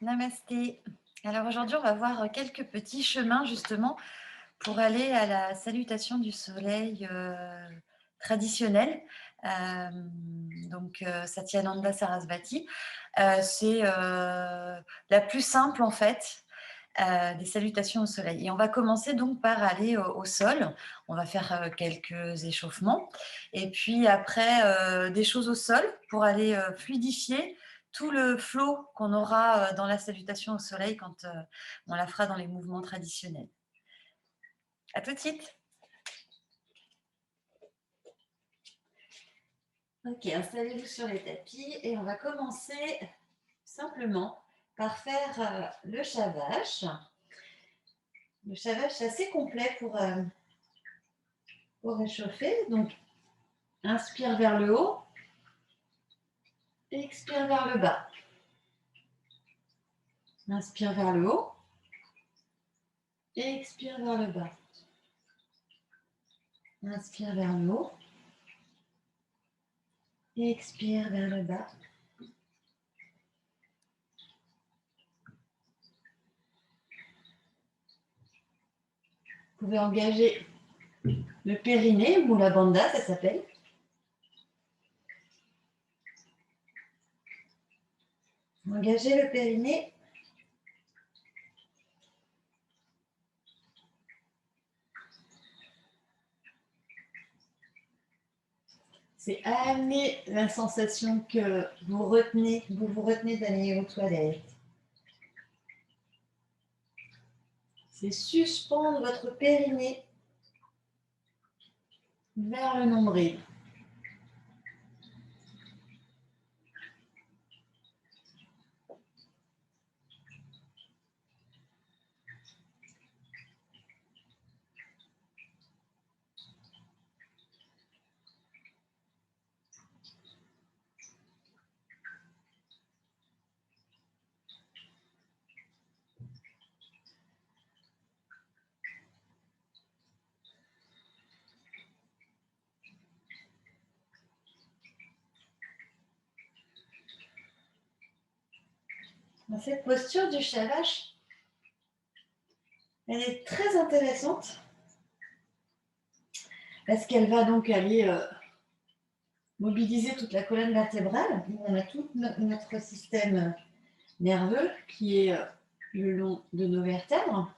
Namasté. Alors aujourd'hui, on va voir quelques petits chemins justement pour aller à la salutation du soleil traditionnelle. Satyananda Sarasvati. C'est la plus simple en fait des salutations au soleil. Et on va commencer donc par aller au sol. On va faire quelques échauffements. Et puis après, des choses au sol pour aller fluidifier tout le flow qu'on aura dans la salutation au soleil quand on la fera dans les mouvements traditionnels. À tout de suite. Ok, installez-vous sur les tapis et on va commencer simplement par faire le shavash. Le shavash, c'est assez complet pour réchauffer. Donc, inspire vers le haut, expire vers le bas. Inspire vers le haut, expire vers le bas. Inspire vers le haut, expire vers le bas. Vous pouvez engager le périnée ou la bandha, ça s'appelle. Engagez le périnée. C'est amener la sensation que vous vous retenez d'aller aux toilettes. C'est suspendre votre périnée vers le nombril. Cette posture du shavash, elle est très intéressante parce qu'elle va donc aller mobiliser toute la colonne vertébrale. On a tout notre système nerveux qui est le long de nos vertèbres.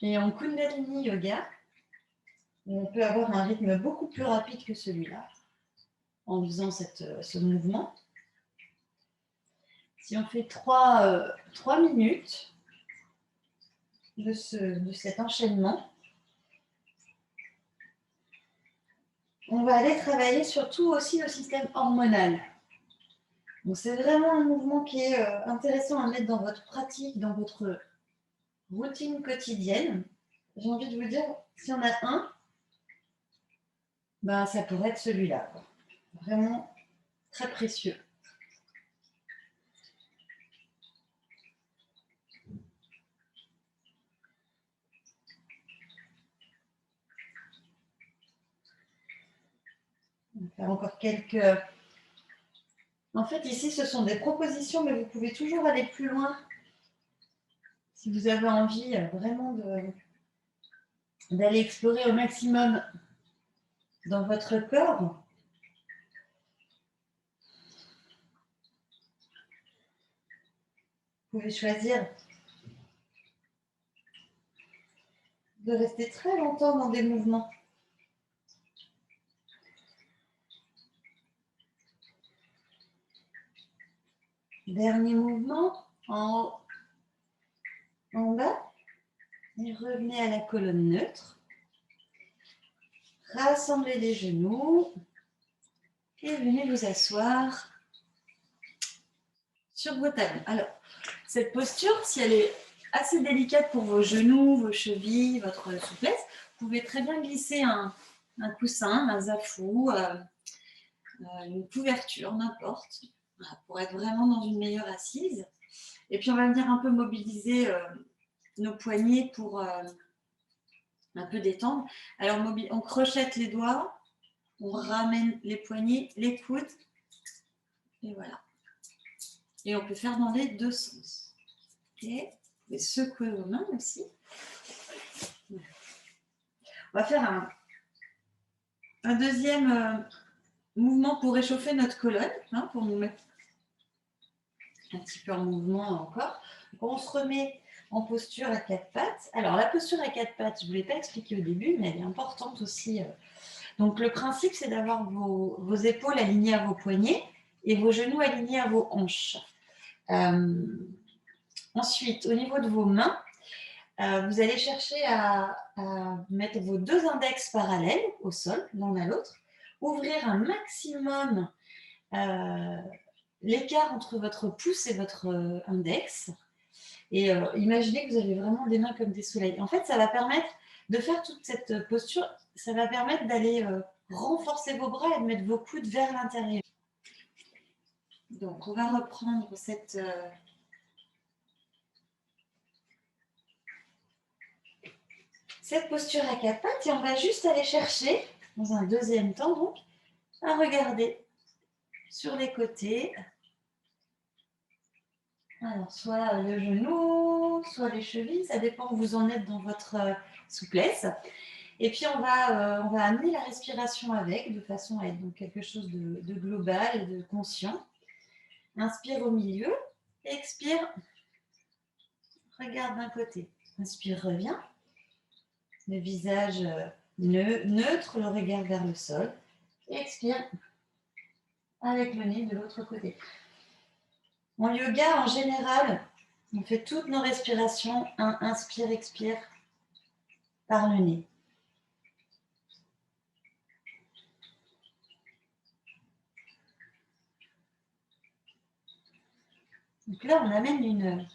Et en Kundalini Yoga, on peut avoir un rythme beaucoup plus rapide que celui-là en faisant ce mouvement. Si on fait 3 minutes de cet enchaînement, on va aller travailler surtout aussi le système hormonal. Donc c'est vraiment un mouvement qui est intéressant à mettre dans votre pratique, dans votre routine quotidienne. J'ai envie de vous dire, s'il y en a un, ben, ça pourrait être celui-là. Vraiment très précieux. On va faire encore quelques... En fait, ici, ce sont des propositions, mais vous pouvez toujours aller plus loin si vous avez envie vraiment d'aller explorer au maximum dans votre corps. Vous pouvez choisir de rester très longtemps dans des mouvements. Dernier mouvement, en haut, en bas. Et revenez à la colonne neutre. Rassemblez les genoux. Et venez vous asseoir sur vos talons. Alors, cette posture, si elle est assez délicate pour vos genoux, vos chevilles, votre souplesse, vous pouvez très bien glisser un coussin, un zafou, une couverture, n'importe, pour être vraiment dans une meilleure assise. Et puis, on va venir un peu mobiliser nos poignets pour un peu détendre. Alors, on crochette les doigts, on ramène les poignets, les coudes, Et voilà. Et on peut faire dans les deux sens. Et vous pouvez secouer vos mains aussi. On va faire un deuxième mouvement pour réchauffer notre colonne, hein, pour nous mettre un petit peu en mouvement encore. Donc on se remet en posture à quatre pattes. Alors la posture à quatre pattes, je ne vous l'ai pas expliqué au début, mais elle est importante aussi. Donc le principe, c'est d'avoir vos épaules alignées à vos poignets et vos genoux alignés à vos hanches. Ensuite, au niveau de vos mains, vous allez chercher à mettre vos deux index parallèles au sol, l'un à l'autre, ouvrir un maximum l'écart entre votre pouce et votre index. Et imaginez que vous avez vraiment des mains comme des soleils. En fait, ça va permettre de faire toute cette posture, ça va permettre d'aller renforcer vos bras et de mettre vos coudes vers l'intérieur. Donc, on va reprendre cette posture à quatre pattes et on va juste aller chercher, dans un deuxième temps, donc, à regarder sur les côtés. Alors, soit le genou, soit les chevilles, ça dépend où vous en êtes dans votre souplesse. Et puis, on va amener la respiration avec, de façon à être dans quelque chose de global et de conscient. Inspire au milieu, expire, regarde d'un côté. Inspire, reviens. Le visage neutre, le regard vers le sol. Expire avec le nez de l'autre côté. En yoga, en général, on fait toutes nos respirations, inspire, expire, par le nez. Donc là, on amène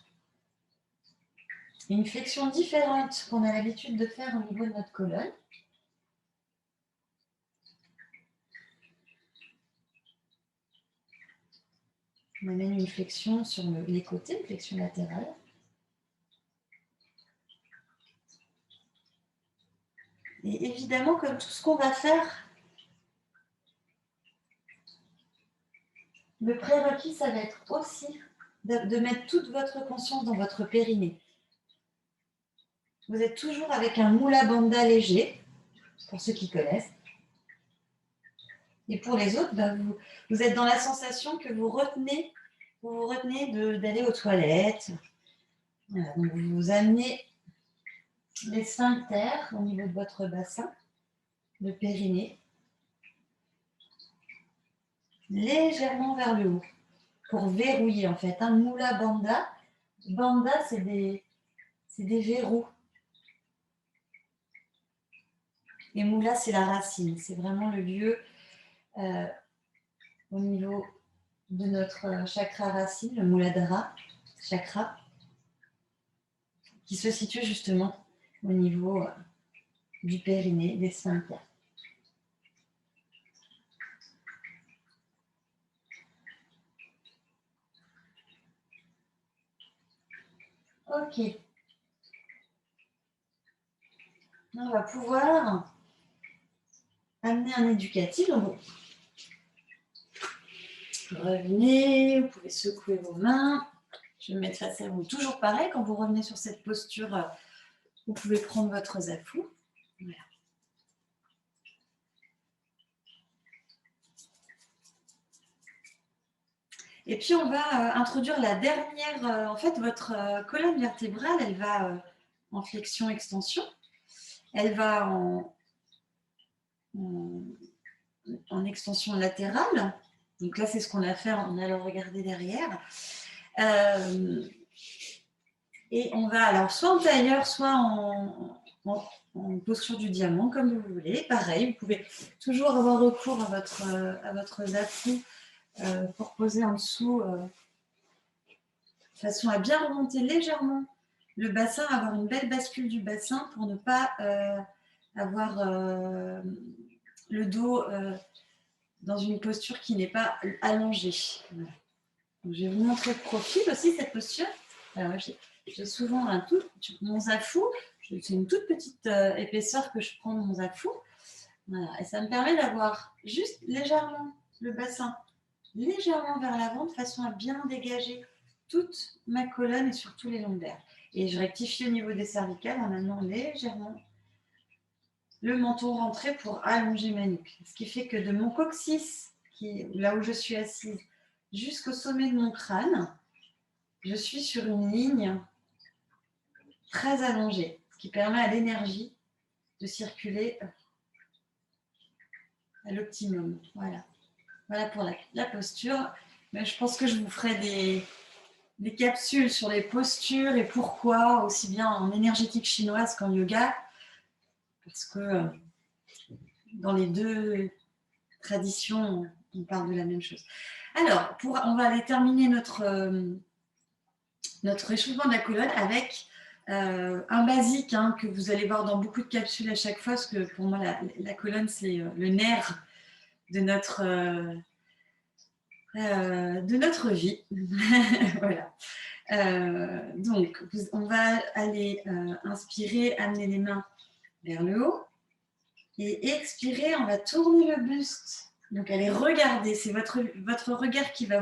une flexion différente qu'on a l'habitude de faire au niveau de notre colonne. On amène une flexion sur les côtés, une flexion latérale. Et évidemment, comme tout ce qu'on va faire, le prérequis, ça va être aussi de mettre toute votre conscience dans votre périnée. Vous êtes toujours avec un Mula Bandha léger, pour ceux qui connaissent. Et pour les autres, vous êtes dans la sensation que vous vous retenez d'aller aux toilettes. Voilà, donc vous amenez les sphincters au niveau de votre bassin, le périnée, légèrement vers le haut, pour verrouiller en fait. Un Mula Bandha, Bandha c'est des verrous. Et Mula, c'est la racine, c'est vraiment le lieu au niveau de notre chakra racine, le Muladhara chakra, qui se situe justement au niveau du périnée, des sphincters. Ok. On va pouvoir amener un éducatif. Donc, revenez, vous pouvez secouer vos mains. Je vais me mettre face à vous. Toujours pareil, quand vous revenez sur cette posture, vous pouvez prendre votre zafu. Voilà. Et puis, on va introduire la dernière. En fait, votre colonne vertébrale, elle va en flexion-extension. Elle va en extension latérale. Donc là, c'est ce qu'on a fait en allant regarder derrière. Et on va alors soit en tailleur, soit en posture du diamant, comme vous voulez. Pareil, vous pouvez toujours avoir recours à votre zafu pour poser en dessous, de façon à bien remonter légèrement le bassin, avoir une belle bascule du bassin pour ne pas avoir le dos dans une posture qui n'est pas allongée. Voilà. Donc, je vais vous montrer de profil aussi cette posture. Alors, j'ai souvent mon zafu, c'est une toute petite épaisseur que je prends dans mon zafu. Voilà. Et ça me permet d'avoir juste légèrement le bassin légèrement vers l'avant de façon à bien dégager toute ma colonne et surtout les lombaires. Et je rectifie au niveau des cervicales en amenant légèrement le menton rentré pour allonger ma nuque. Ce qui fait que de mon coccyx, qui est là où je suis assise, jusqu'au sommet de mon crâne, je suis sur une ligne très allongée, ce qui permet à l'énergie de circuler à l'optimum. Voilà. Voilà pour la posture. Mais je pense que je vous ferai des capsules sur les postures et pourquoi, aussi bien en énergétique chinoise qu'en yoga, parce que dans les deux traditions, on parle de la même chose. Alors, on va aller terminer notre échauffement de la colonne avec un basique que vous allez voir dans beaucoup de capsules à chaque fois, parce que pour moi, la colonne, c'est le nerf de notre vie. Voilà. Donc, on va aller inspirer, amener les mains vers le haut. Et expirer, on va tourner le buste. Donc, allez regarder. C'est votre regard qui va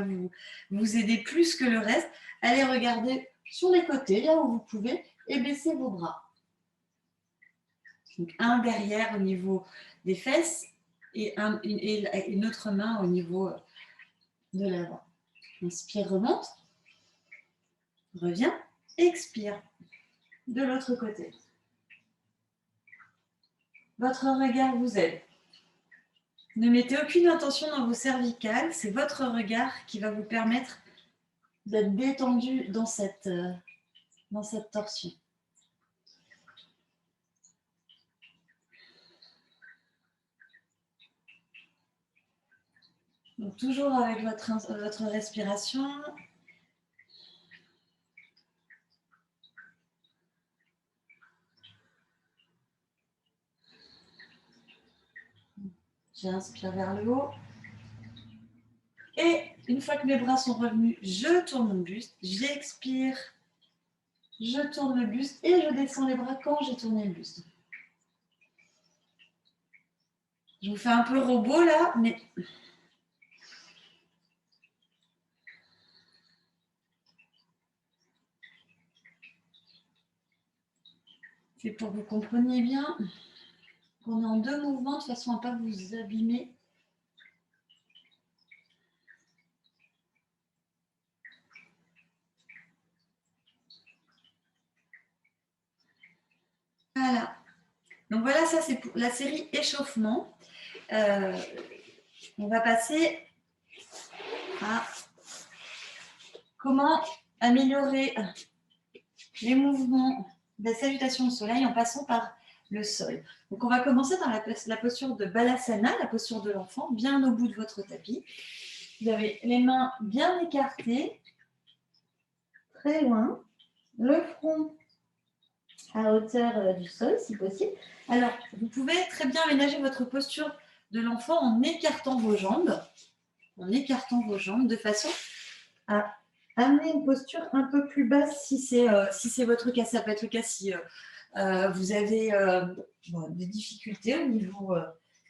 vous aider plus que le reste. Allez regarder sur les côtés, là où vous pouvez, et baissez vos bras. Donc, un derrière au niveau des fesses et une autre main au niveau de l'avant. Inspire, remonte. Reviens, expire. De l'autre côté. Votre regard vous aide. Ne mettez aucune intention dans vos cervicales. C'est votre regard qui va vous permettre d'être détendu dans cette torsion. Donc, toujours avec votre respiration. J'inspire vers le haut. Et une fois que mes bras sont revenus, je tourne mon buste, j'expire, je tourne le buste et je descends les bras quand j'ai tourné le buste. Je vous fais un peu robot là, mais c'est pour que vous compreniez bien qu'on est en deux mouvements de façon à ne pas vous abîmer. Voilà. Donc voilà, ça c'est pour la série échauffement. On va passer à comment améliorer les mouvements de la salutation au soleil en passant par le sol. Donc on va commencer dans la posture de Balasana, la posture de l'enfant, bien au bout de votre tapis. Vous avez les mains bien écartées, très loin, le front à hauteur du sol si possible. Alors, vous pouvez très bien aménager votre posture de l'enfant en écartant vos jambes de façon à amener une posture un peu plus basse si c'est votre cas. Ça peut être le cas si vous avez des difficultés au niveau de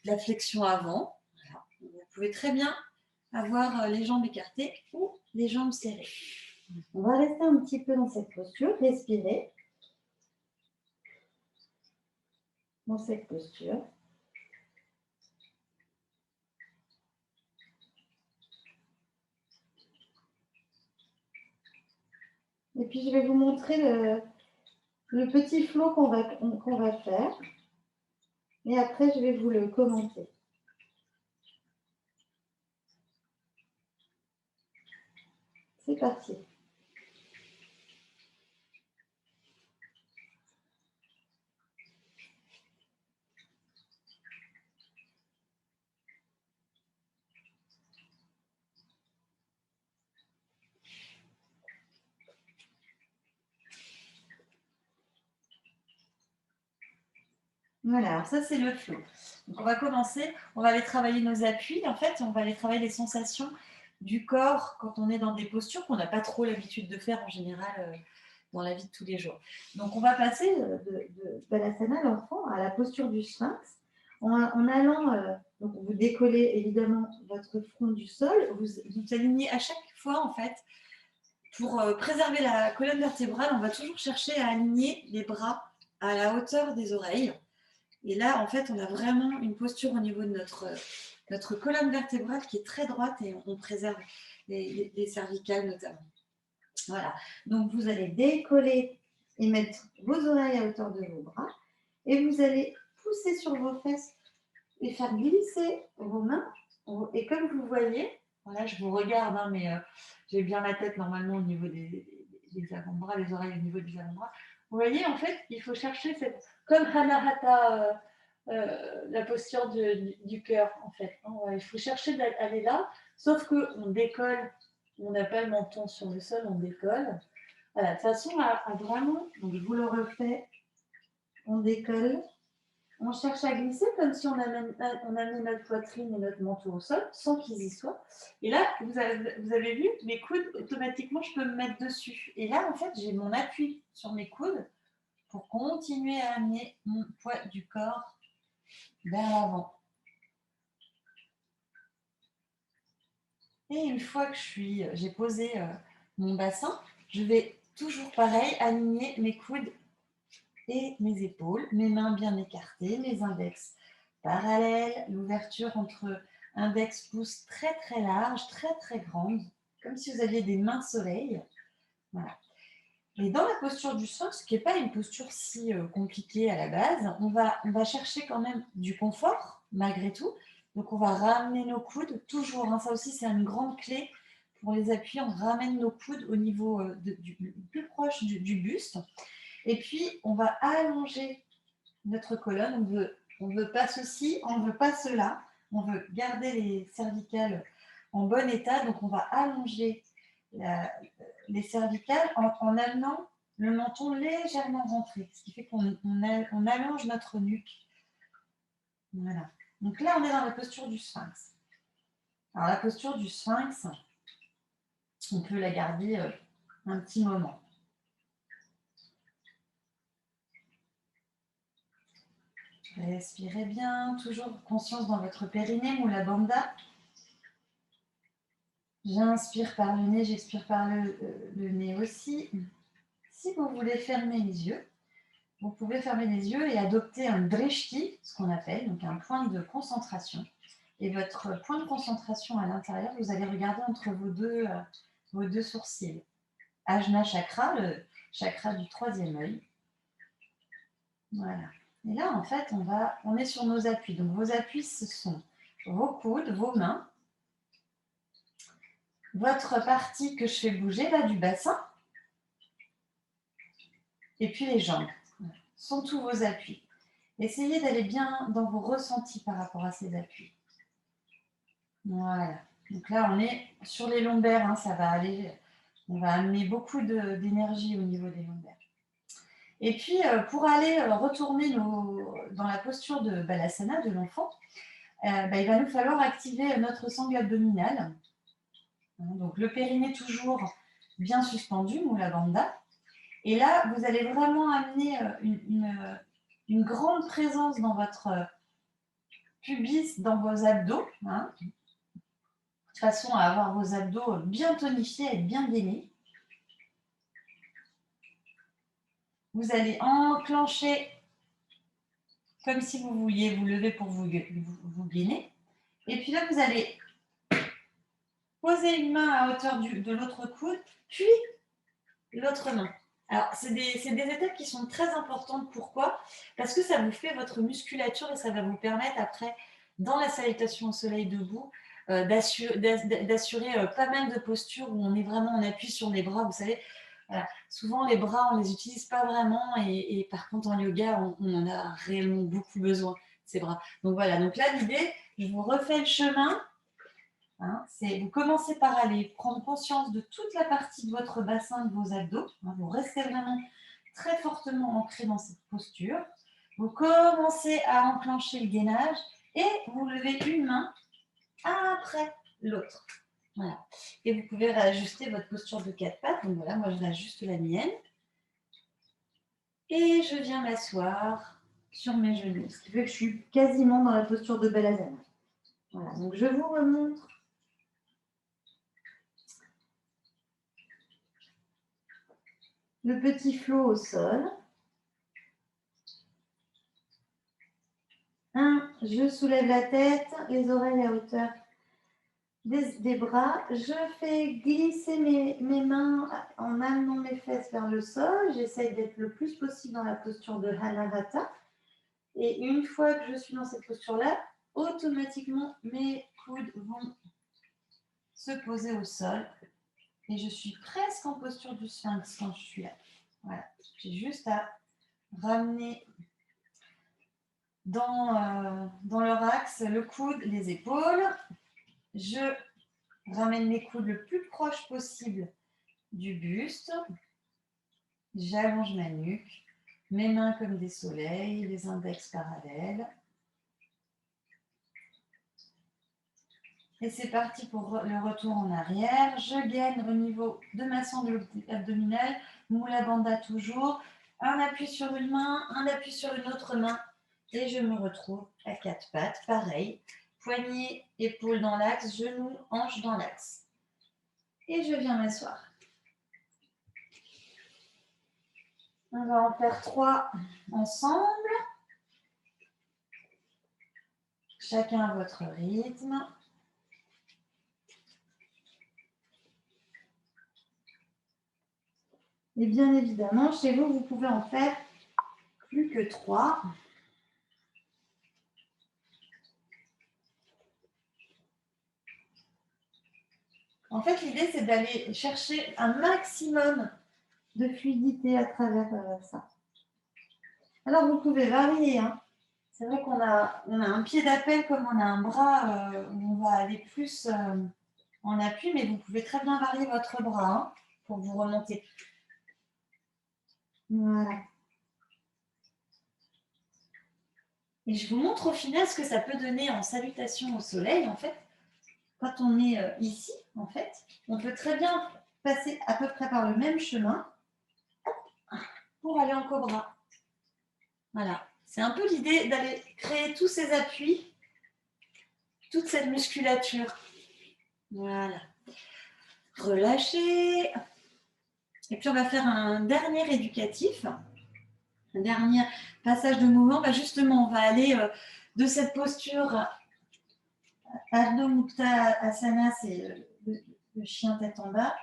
la flexion avant. Voilà. Vous pouvez très bien avoir les jambes écartées ou les jambes serrées. On va rester un petit peu dans cette posture, respirer dans cette posture. Et puis, je vais vous montrer le petit flow qu'on va faire. Et après, je vais vous le commenter. C'est parti. Voilà, alors ça c'est le flow. Donc on va commencer, on va aller travailler nos appuis. En fait, on va aller travailler les sensations du corps quand on est dans des postures qu'on n'a pas trop l'habitude de faire en général dans la vie de tous les jours. Donc on va passer de Balasana, l'enfant, à la posture du sphinx en allant, donc vous décollez évidemment votre front du sol, vous alignez à chaque fois en fait, pour préserver la colonne vertébrale, on va toujours chercher à aligner les bras à la hauteur des oreilles. Et là, en fait, on a vraiment une posture au niveau de notre colonne vertébrale qui est très droite et on préserve les cervicales notamment. Voilà. Donc, vous allez décoller et mettre vos oreilles à hauteur de vos bras. Et vous allez pousser sur vos fesses et faire glisser vos mains. Et comme vous voyez, voilà, je vous regarde, hein, mais j'ai bien la tête normalement au niveau des avant-bras, les oreilles au niveau des avant-bras. Vous voyez, en fait, il faut chercher cette, comme Anahata, la posture du cœur, en fait. Il faut chercher d'aller là, sauf qu'on décolle, on n'a pas le menton sur le sol, on décolle. Voilà, de façon à vraiment, donc je vous le refais, on décolle. On cherche à glisser comme si on amenait notre poitrine et notre manteau au sol, sans qu'ils y soient. Et là, vous avez vu, mes coudes, automatiquement, je peux me mettre dessus. Et là, en fait, j'ai mon appui sur mes coudes pour continuer à amener mon poids du corps vers l'avant. Et une fois que j'ai posé mon bassin, je vais toujours pareil, aligner mes coudes et mes épaules, mes mains bien écartées, mes index parallèles, l'ouverture entre index pouce très très large, très très grande, comme si vous aviez des mains soleil. Voilà. Et dans la posture du sol, ce qui n'est pas une posture si compliquée à la base, on va chercher quand même du confort malgré tout. Donc on va ramener nos coudes toujours, hein, ça aussi c'est une grande clé pour les appuis, on ramène nos coudes au niveau plus proche du buste. Et puis, on va allonger notre colonne. On veut pas ceci, on ne veut pas cela. On veut garder les cervicales en bon état. Donc, on va allonger les cervicales en amenant le menton légèrement rentré. Ce qui fait qu'on allonge notre nuque. Voilà. Donc là, on est dans la posture du sphinx. Alors, la posture du sphinx, on peut la garder un petit moment. Respirez bien, toujours conscience dans votre périnée, Mula Bandha. J'inspire par le nez, j'expire par le nez aussi. Si vous voulez fermer les yeux, vous pouvez fermer les yeux et adopter un drishti, ce qu'on appelle, donc un point de concentration. Et votre point de concentration à l'intérieur, vous allez regarder entre vos deux sourcils. Ajna chakra, le chakra du troisième œil. Voilà. Et là, en fait, on est sur nos appuis. Donc, vos appuis, ce sont vos coudes, vos mains, votre partie que je fais bouger, là, du bassin, et puis les jambes. Voilà. Ce sont tous vos appuis. Essayez d'aller bien dans vos ressentis par rapport à ces appuis. Voilà. Donc là, on est sur les lombaires, hein, ça va aller. On va amener beaucoup d'énergie au niveau des lombaires. Et puis, pour aller retourner dans la posture de Balasana, de l'enfant, il va nous falloir activer notre sangle abdominale. Donc, le périnée toujours bien suspendu, Mula Bandha. Et là, vous allez vraiment amener une grande présence dans votre pubis, dans vos abdos, hein, de façon à avoir vos abdos bien tonifiés et bien gainés. Vous allez enclencher comme si vous vouliez vous lever pour vous gainer. Et puis là, vous allez poser une main à hauteur de l'autre coude, puis l'autre main. Alors, c'est des étapes qui sont très importantes. Pourquoi? Parce que ça vous fait votre musculature et ça va vous permettre après, dans la salutation au soleil debout, d'assurer pas mal de postures où on est vraiment en appui sur les bras. Vous savez, voilà. Souvent les bras, on ne les utilise pas vraiment et par contre en yoga, on en a réellement beaucoup besoin, ces bras. Donc voilà, donc là l'idée, je vous refais le chemin. Hein, vous commencez par aller prendre conscience de toute la partie de votre bassin, de vos abdos. Hein, vous restez vraiment très fortement ancré dans cette posture. Vous commencez à enclencher le gainage et vous levez une main après l'autre. Voilà. Et vous pouvez réajuster votre posture de quatre pattes. Donc voilà, moi je réajuste la mienne. Et je viens m'asseoir sur mes genoux, ce qui fait que je suis quasiment dans la posture de Balasana. Voilà, donc je vous remontre le petit flot au sol. 1, je soulève la tête, les oreilles à hauteur des bras. Je fais glisser mes mains en amenant mes fesses vers le sol. J'essaye d'être le plus possible dans la posture de Anahata. Et une fois que je suis dans cette posture-là, automatiquement, mes coudes vont se poser au sol. Et je suis presque en posture du sphinx quand je suis là. Voilà. J'ai juste à ramener dans leur axe le coude, les épaules. Je ramène les coudes le plus proche possible du buste. J'allonge ma nuque. Mes mains comme des soleils, les index parallèles. Et c'est parti pour le retour en arrière. Je gaine au niveau de ma sangle abdominale. Mula Bandha toujours. Un appui sur une main, un appui sur une autre main. Et je me retrouve à 4 pattes. Pareil. Poignets, épaules dans l'axe, genoux, hanches dans l'axe. Et je viens m'asseoir. On va en faire 3 ensemble. Chacun à votre rythme. Et bien évidemment, chez vous, vous pouvez en faire plus que 3. En fait, l'idée, c'est d'aller chercher un maximum de fluidité à travers ça. Alors, vous pouvez varier. Hein. C'est vrai qu'on a un pied d'appel comme on a un bras où on va aller plus en appui, mais vous pouvez très bien varier votre bras hein, pour vous remonter. Voilà. Et je vous montre au final ce que ça peut donner en salutation au soleil, en fait. Quand on est ici, en fait, on peut très bien passer à peu près par le même chemin pour aller en cobra. Voilà. C'est un peu l'idée d'aller créer tous ces appuis, toute cette musculature. Voilà. Relâchez. Et puis, on va faire un dernier éducatif. Un dernier passage de mouvement. Bah, justement, on va aller de cette posture Ardha Mukta Asana, c'est le chien tête en bas.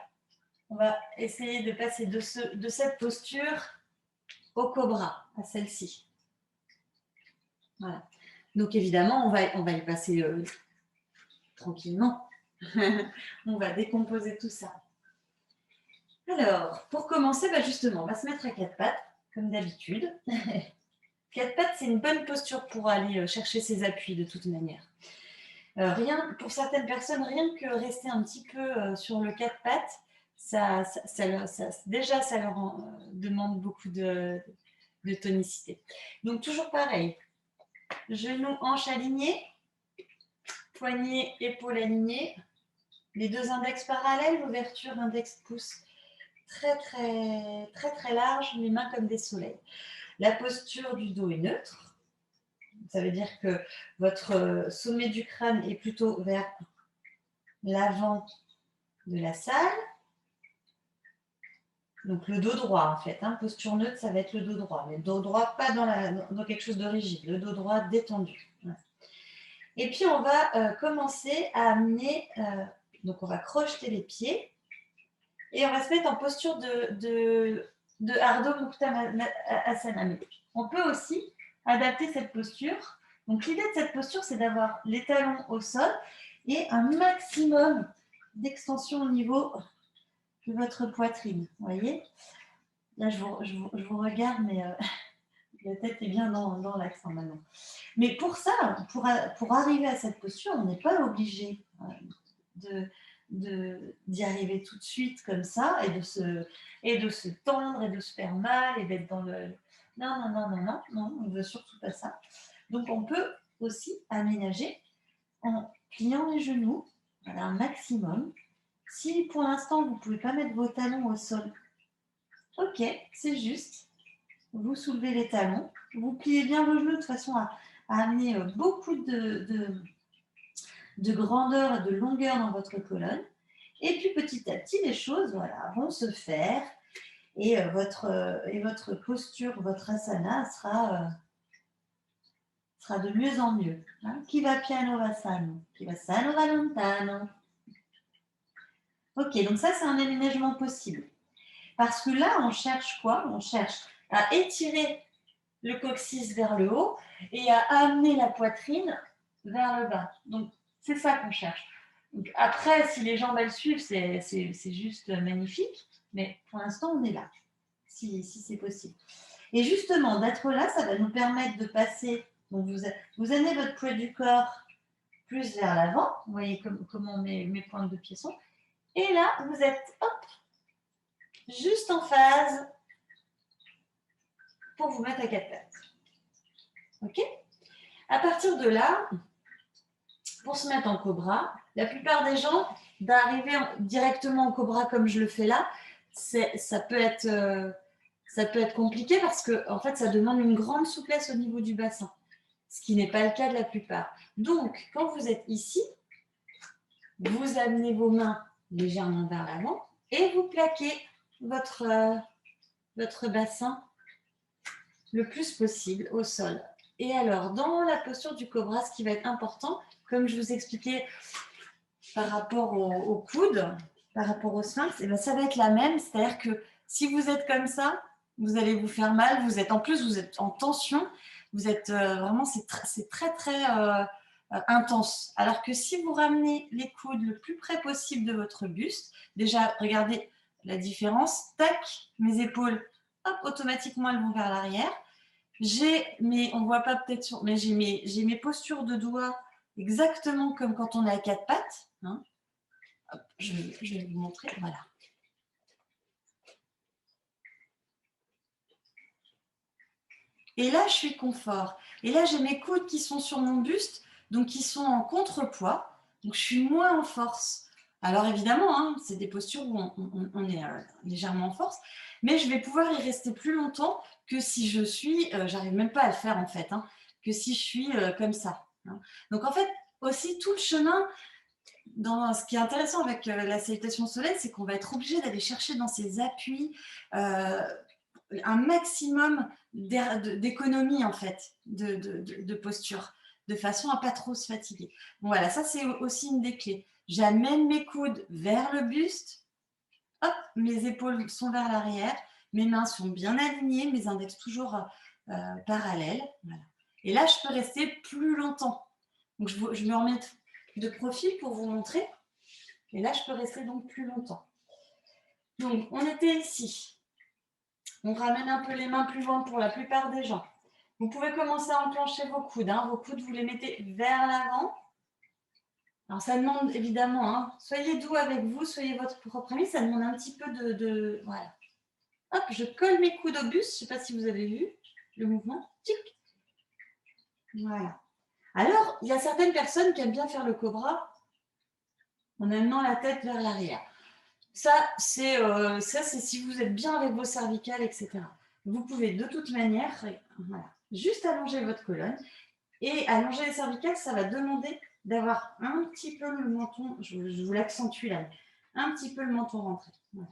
On va essayer de passer de cette posture au cobra, à celle-ci. Voilà. Donc évidemment, on va y passer tranquillement. On va décomposer tout ça. Alors, pour commencer, bah justement, on va se mettre à 4 pattes, comme d'habitude. 4 pattes, c'est une bonne posture pour aller chercher ses appuis de toute manière. Pour certaines personnes, rien que rester un petit peu sur le 4 pattes, déjà, ça leur demande beaucoup de tonicité. Donc, toujours pareil. Genoux, hanches alignés, poignets, épaules alignées, les deux index parallèles, ouverture index-pouce très, très, très, très large, les mains comme des soleils. La posture du dos est neutre. Ça veut dire que votre sommet du crâne est plutôt vers l'avant de la salle. Donc le dos droit en fait. Hein. Posture neutre, ça va être le dos droit. Mais le dos droit, pas dans quelque chose de rigide. Le dos droit détendu. Ouais. Et puis on va commencer à amener, donc on va crocheter les pieds et on va se mettre en posture de Ardha Mukta Asana. On peut aussi adapter cette posture. Donc l'idée de cette posture, c'est d'avoir les talons au sol et un maximum d'extension au niveau de votre poitrine. Vous voyez? Là, je vous regarde, mais la tête est bien dans l'axe maintenant. Mais pour ça, pour arriver à cette posture, on n'est pas obligé d'y arriver tout de suite comme ça et de se tendre et de se faire mal et d'être dans le... Non, on ne veut surtout pas ça. Donc, on peut aussi aménager en pliant les genoux, voilà, un maximum. Si pour l'instant, vous ne pouvez pas mettre vos talons au sol, ok, c'est juste. vous soulevez les talons, vous pliez bien vos genoux de façon à amener beaucoup de grandeur et de longueur dans votre colonne. Et puis petit à petit, les choses voilà, vont se faire et votre posture, votre asana sera de mieux en mieux. Hein. Chi va piano va sano, chi va sano va lontano. Ok, donc ça c'est un aménagement possible. Parce que là, on cherche quoi? On cherche à étirer le coccyx vers le haut et à amener la poitrine vers le bas. Donc, c'est ça qu'on cherche. Donc, après, si les jambes elles suivent, c'est juste magnifique. Mais pour l'instant, on est là, si c'est possible. Et justement, d'être là, ça va nous permettre de passer. Donc, vous amenez votre poids du corps plus vers l'avant. Vous voyez comment mes pointes de pied sont. Et là, vous êtes hop, juste en phase pour vous mettre à quatre pattes. OK? À partir de là, pour se mettre en cobra, la plupart des gens, d'arriver directement en cobra comme je le fais là, ça peut être compliqué parce que en fait, ça demande une grande souplesse au niveau du bassin, ce qui n'est pas le cas de la plupart. Donc, quand vous êtes ici, vous amenez vos mains légèrement vers l'avant et vous plaquez votre bassin le plus possible au sol. Et alors, dans la posture du cobra, ce qui va être important, comme je vous expliquais par rapport au coude, par rapport au sphinx, et bien ça va être la même. C'est-à-dire que si vous êtes comme ça, vous allez vous faire mal. Vous êtes en tension. Vous êtes vraiment, c'est très intense. Alors que si vous ramenez les coudes le plus près possible de votre buste, déjà, regardez la différence. Tac, mes épaules, hop, automatiquement, elles vont vers l'arrière. On voit pas peut-être, mais j'ai mes postures de doigts exactement comme quand on est à quatre pattes. Hein. Hop, je vais vous montrer, voilà. Et là, je suis confort. Et là, j'ai mes coudes qui sont sur mon buste, donc qui sont en contrepoids. Donc, je suis moins en force. Alors, évidemment, hein, c'est des postures où on est légèrement en force, mais je vais pouvoir y rester plus longtemps que si je suis, j'arrive même pas à le faire en fait, hein, que si je suis comme ça. Hein. Donc, en fait, aussi, tout le chemin, ce qui est intéressant avec la salutation au soleil, c'est qu'on va être obligé d'aller chercher dans ses appuis un maximum d'économie en fait, de posture, de façon à pas trop se fatiguer. Bon, voilà, ça c'est aussi une des clés. J'amène mes coudes vers le buste, hop, mes épaules sont vers l'arrière, mes mains sont bien alignées, mes index toujours parallèles. Voilà. Et là, je peux rester plus longtemps. Donc, je me remets de profil pour vous montrer. Et là, je peux rester donc plus longtemps. Donc, on était ici. On ramène un peu les mains plus loin pour la plupart des gens. Vous pouvez commencer à enclencher vos coudes. Hein. Vos coudes, vous les mettez vers l'avant. Alors, ça demande évidemment, hein, soyez doux avec vous, soyez votre propre ami. Ça demande un petit peu de voilà. Hop, je colle mes coudes au buste. Je ne sais pas si vous avez vu le mouvement. Tic. Voilà. Alors, il y a certaines personnes qui aiment bien faire le cobra en amenant la tête vers l'arrière. Ça, c'est si vous êtes bien avec vos cervicales, etc. Vous pouvez de toute manière, voilà, juste allonger votre colonne. Et allonger les cervicales, ça va demander d'avoir un petit peu le menton, je vous l'accentue là, un petit peu le menton rentré. Voilà.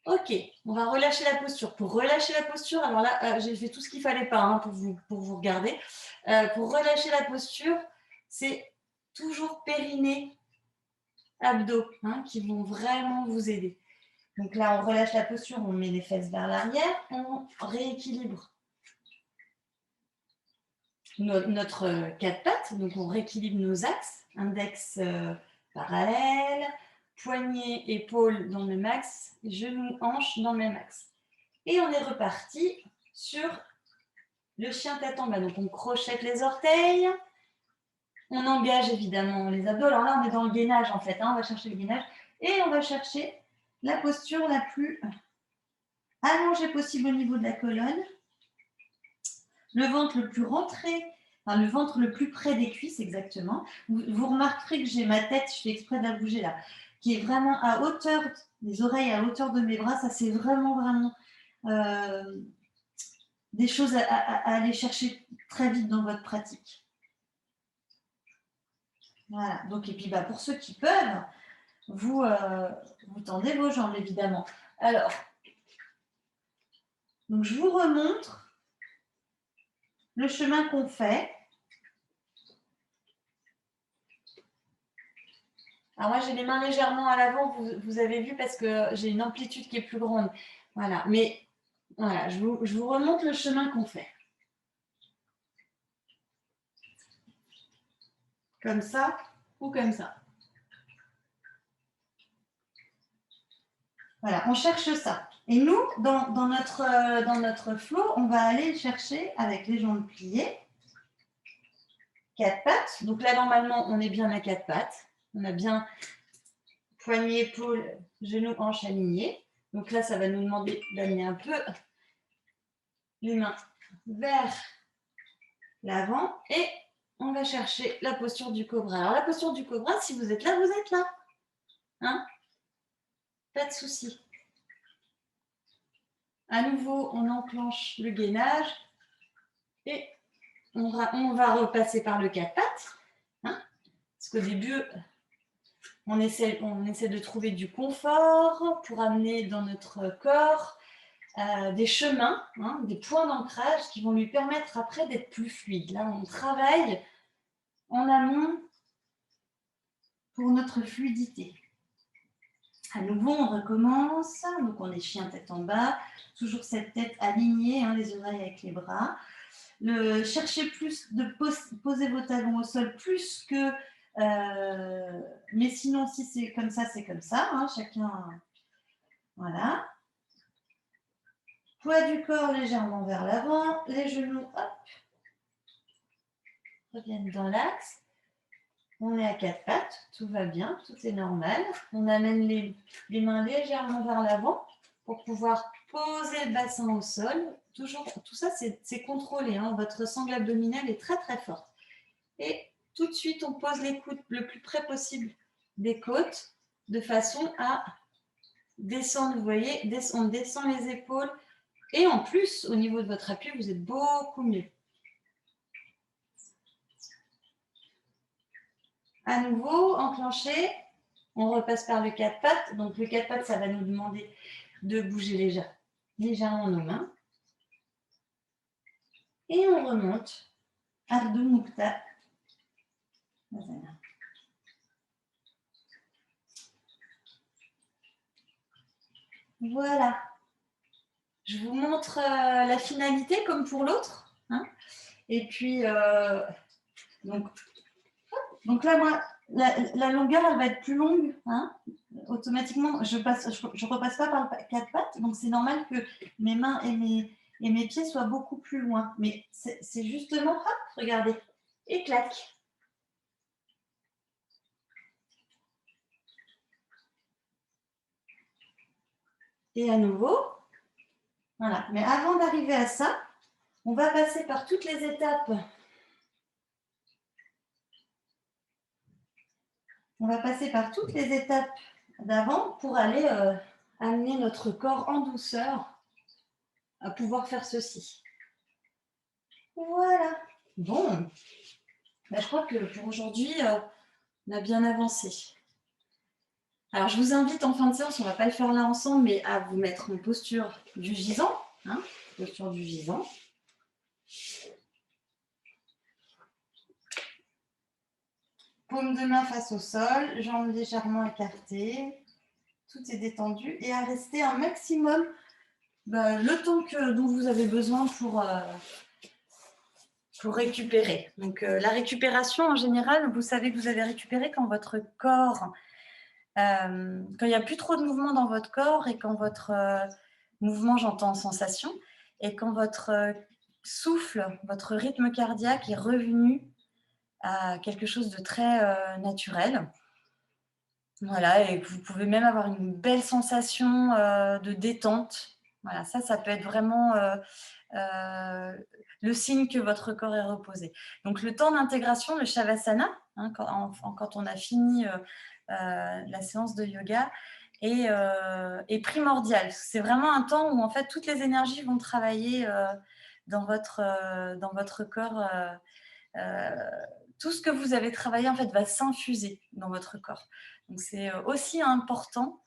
Ok, on va relâcher la posture. Pour relâcher la posture, alors là, j'ai fait tout ce qu'il ne fallait pas hein, pour vous regarder. Pour relâcher la posture, c'est toujours périnée, abdos hein, qui vont vraiment vous aider. Donc là, on relâche la posture, on met les fesses vers l'arrière, on rééquilibre notre quatre pattes, donc on rééquilibre nos axes, index parallèle, poignet, épaule dans le même axe, genoux, hanches dans le même axe. Et on est reparti sur le chien tête en bas. Donc on crochette les orteils, on engage évidemment les abdos. Alors là, on est dans le gainage en fait, hein, on va chercher le gainage et on va chercher la posture la plus allongée possible au niveau de la colonne. Le ventre le plus rentré, enfin le ventre le plus près des cuisses exactement. Vous remarquerez que j'ai ma tête, je fais exprès de la bouger là, qui est vraiment à hauteur, les oreilles à hauteur de mes bras. Ça c'est vraiment des choses à aller chercher très vite dans votre pratique. Voilà. Donc, et puis, pour ceux qui peuvent, vous tendez vos jambes, évidemment. Alors, donc je vous remontre le chemin qu'on fait. Alors moi, j'ai les mains légèrement à l'avant, vous avez vu, parce que j'ai une amplitude qui est plus grande. Voilà, mais voilà, je vous remonte le chemin qu'on fait. Comme ça ou comme ça. Voilà, on cherche ça. Et nous, dans notre flow, on va aller chercher avec les jambes pliées, 4 pattes. Donc là, normalement, on est bien à 4 pattes. On a bien poignet, épaule, genoux, hanches alignés. Donc là, ça va nous demander d'amener un peu les mains vers l'avant et on va chercher la posture du cobra. Alors la posture du cobra, si vous êtes là, vous êtes là. Hein? Pas de souci. À nouveau, on enclenche le gainage et on va repasser par le 4 pattes. Hein? Parce qu'au début, on essaie de trouver du confort pour amener dans notre corps des chemins, hein, des points d'ancrage qui vont lui permettre après d'être plus fluide. Là, on travaille en amont pour notre fluidité. À nouveau, on recommence. Donc, on est chien tête en bas. Toujours cette tête alignée, hein, les oreilles avec les bras. Cherchez plus de poser vos talons au sol plus que... mais sinon, si c'est comme ça, c'est comme ça. Hein, chacun... Voilà. Poids du corps légèrement vers l'avant. Les genoux, hop, reviennent dans l'axe. On est à 4 pattes, tout va bien, tout est normal. On amène les mains légèrement vers l'avant pour pouvoir poser le bassin au sol. Toujours, tout ça, c'est contrôlé. Hein. Votre sangle abdominale est très très forte. Et tout de suite, on pose les coudes le plus près possible des côtes de façon à descendre. Vous voyez, on descend les épaules. Et en plus, au niveau de votre appui, vous êtes beaucoup mieux. À nouveau, enclenché, on repasse par le 4 pattes. Donc le 4 pattes, ça va nous demander de bouger légèrement nos mains. Et on remonte. Ardha Mukta. Voilà. Je vous montre la finalité comme pour l'autre. Hein. Et puis, donc là, moi, la longueur, elle va être plus longue. Hein. Automatiquement, je repasse pas par le 4 pattes. Donc, c'est normal que mes mains et mes pieds soient beaucoup plus loin. Mais c'est justement, hop, regardez, et clac. Et à nouveau, voilà. Mais avant d'arriver à ça, on va passer par toutes les étapes. On va passer par toutes les étapes d'avant pour aller amener notre corps en douceur à pouvoir faire ceci. Voilà. Bon, je crois que pour aujourd'hui, on a bien avancé. Alors, je vous invite en fin de séance, on ne va pas le faire là ensemble, mais à vous mettre en posture du gisant. Hein, posture du gisant. Paume de main face au sol, jambes légèrement écartées. Tout est détendu. Et à rester un maximum le temps dont vous avez besoin pour récupérer. Donc, la récupération, en général, vous savez que vous avez récupéré quand votre corps... quand il n'y a plus trop de mouvement dans votre corps et quand votre mouvement, j'entends sensation, et quand votre souffle, votre rythme cardiaque est revenu à quelque chose de très naturel. Voilà, et que vous pouvez même avoir une belle sensation de détente. Voilà, ça peut être vraiment le signe que votre corps est reposé. Donc, le temps d'intégration, le Shavasana, hein, quand on a fini la séance de yoga, est primordial. C'est vraiment un temps où, en fait, toutes les énergies vont travailler dans votre corps. Euh, Tout ce que vous avez travaillé en fait va s'infuser dans votre corps. Donc c'est aussi important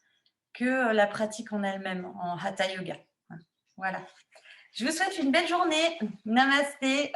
que la pratique en elle-même en Hatha Yoga. Voilà. Je vous souhaite une belle journée. Namasté.